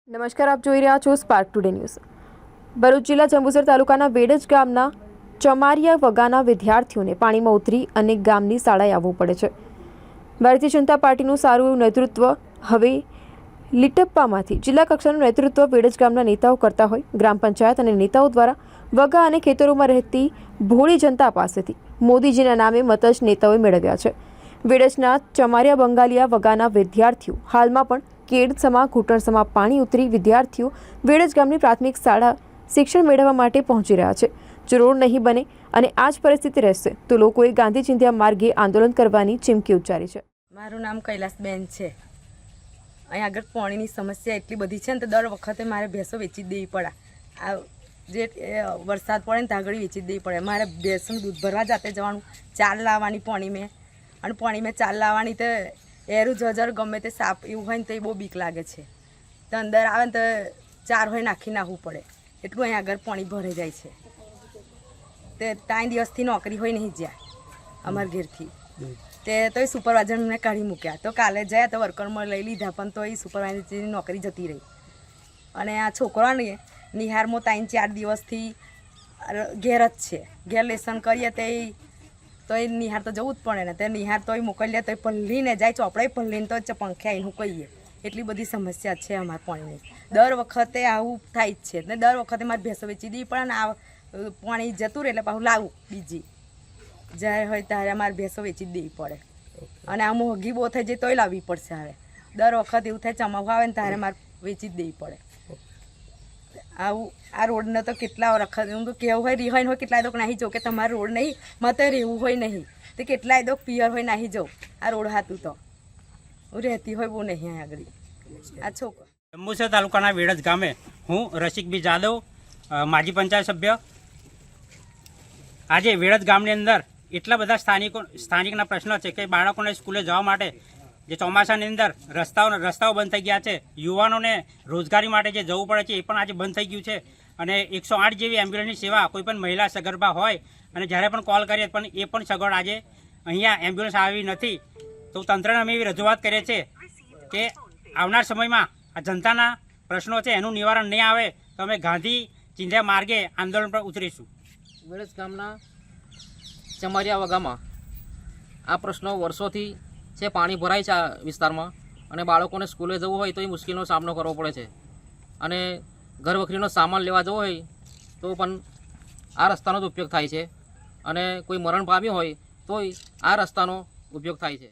નમસ્કાર, આપ જોઈ રહ્યા છો સ્પાર્ક ટુડે ન્યૂઝ। ભરૂચ જિલ્લા જંબુસર તાલુકાના વેડજ ગામના ચમારિયા વગાના વિદ્યાર્થીઓને પાણીમાં ઉતરી અને ગામની શાળાએ આવવું પડે છે। ભારતીય જનતા પાર્ટીનું સારું એવું નેતૃત્વ હવે લીટપ્પામાંથી જિલ્લા કક્ષાનું નેતૃત્વ વેડજ ગામના નેતાઓ કરતા હોય, ગ્રામ પંચાયત અને નેતાઓ દ્વારા વગા અને ખેતરોમાં રહેતી ભોળી જનતા પાસેથી મોદીજીના નામે મત જ નેતાઓએ મેળવ્યા છે। વેડજના ચમારિયા બંગાલિયા વગાના વિદ્યાર્થીઓ હાલમાં પણ કેડસમાં ઘૂંટણસમાં પાણી ઉતરી વિદ્યાર્થીઓ વેડજ ગામની પ્રાથમિક શાળા શિક્ષણ મેળવવા માટે પહોંચી રહ્યા છે। જો રોડ નહીં બને અને આ જ પરિસ્થિતિ રહેશે તો લોકોએ ગાંધી ચિંધ્યા માર્ગે આંદોલન કરવાની ચીમકી ઉચ્ચારી છે। મારું નામ કૈલાસબેન છે। અહીં આગળ પાણીની સમસ્યા એટલી બધી છે ને તો દર વખતે મારે ભેંસો વેચી દેવી પડે। આ જે વરસાદ પડે ને ત્યાં આગળ વેચી દેવી પડે। મારે ભેંસનું દૂધ ભરવા જાતે જવાનું, ચાલ લાવવાની પાણી મેં, અને પાણી મેં ચાલ લાવવાની તો એરું જજર ગમે તે સાપ એવું હોય ને તો એ બહુ બીક લાગે છે। તો અંદર આવે ને તો ચાર હોય નાખી નાખવું પડે, એટલું અહીં આગળ પાણી ભરાઈ જાય છે। તે 3 દિવસથી નોકરી હોય નહીં જ્યાં અમારા ઘેરથી તે તો એ સુપરવાઇઝરને કાઢી મૂક્યા। તો કાલે જાય તો વર્કરમાં લઈ લીધા પણ તો એ સુપરવાઇઝરની નોકરી જતી રહી। અને આ છોકરાને નિહારમાં 3-4 દિવસથી ઘેર જ છે। ઘેર લેસન કરીએ તો એ નિહાર તો જવું જ પડે ને। તે નિહાર તો એ મોકલીએ તો એ પલ્લીને જાય, ચોપડે પલ્લીને તો પંખે આવીને કહીએ। એટલી બધી સમસ્યા છે અમારા પાણીની। દર વખતે આવું થાય જ છે ને દર વખતે મારે ભેંસો વેચી દેવી પડે ને આ પાણી જતું રહે એટલે પાછું લાવું બીજી જ્યારે હોય ત્યારે અમારે ભેંસો વેચી જ દેવી પડે। અને આ મોંઘી બહુ થઈ જાય તોય લાવવી પડશે। હવે દર વખત એવું થાય ચમાવવા આવે ને ત્યારે મારે વેચી જ દેવી પડે। આવું આ રોડને તો કેટલા વખત હું તો કેવું હોય રિહાઈન હોય કેટલાય દોક નાહી જાઉં કે તમારે રોડ નહીં મતે રહેવું હોય નહીં તો કેટલાય દોક પિયર હોય નાહી જાઉં। આ રોડ હાતું તો હું રહેતી હોય બહુ નહીં આગળ આ છોકરો। જંબુસર તાલુકાના વેડજ ગામે હું રસિકભાઈ જાદવ, માજી પંચાયત સભ્ય। આજે વેડજ ગામની અંદર એટલા બધા સ્થાનિકના પ્રશ્નો છે કે બાળકોને સ્કૂલે જવા માટે જે ચોમાસાની અંદર રસ્તાઓ બંધ થઈ ગયા છે, યુવાનોને રોજગારી માટે જે જવું પડે છે એ પણ આજે બંધ થઈ ગયું છે। અને 108 જેવી એમ્બ્યુલન્સની સેવા કોઈ પણ મહિલા સગર્ભા હોય અને જ્યારે પણ કોલ કરીએ પણ એ પણ સગવડ આજે અહીંયા એમ્બ્યુલન્સ આવી નથી। તો તંત્રને અમે એવી રજૂઆત કરીએ છીએ કે આવનાર સમયમાં આ જનતાના પ્રશ્નો છે એનું નિવારણ નહીં આવે તો અમે ગાંધી ચિંધ્યા માર્ગે આંદોલન પર ઉતરીશું। વેડજ ગામના ચમારિયા વગામાં આ પ્રશ્નો વર્ષોથી છે। પાણી ભરાય છે આ વિસ્તારમાં અને બાળકોને સ્કૂલે જવું હોય તો એ મુશ્કેલીનો સામનો કરવો પડે છે। અને ઘર વખરીનો સામાન લેવા જવો હોય તો પણ આ રસ્તાનો જ ઉપયોગ થાય છે। અને કોઈ મરણ પામ્યું હોય તોય આ રસ્તાનો ઉપયોગ થાય છે।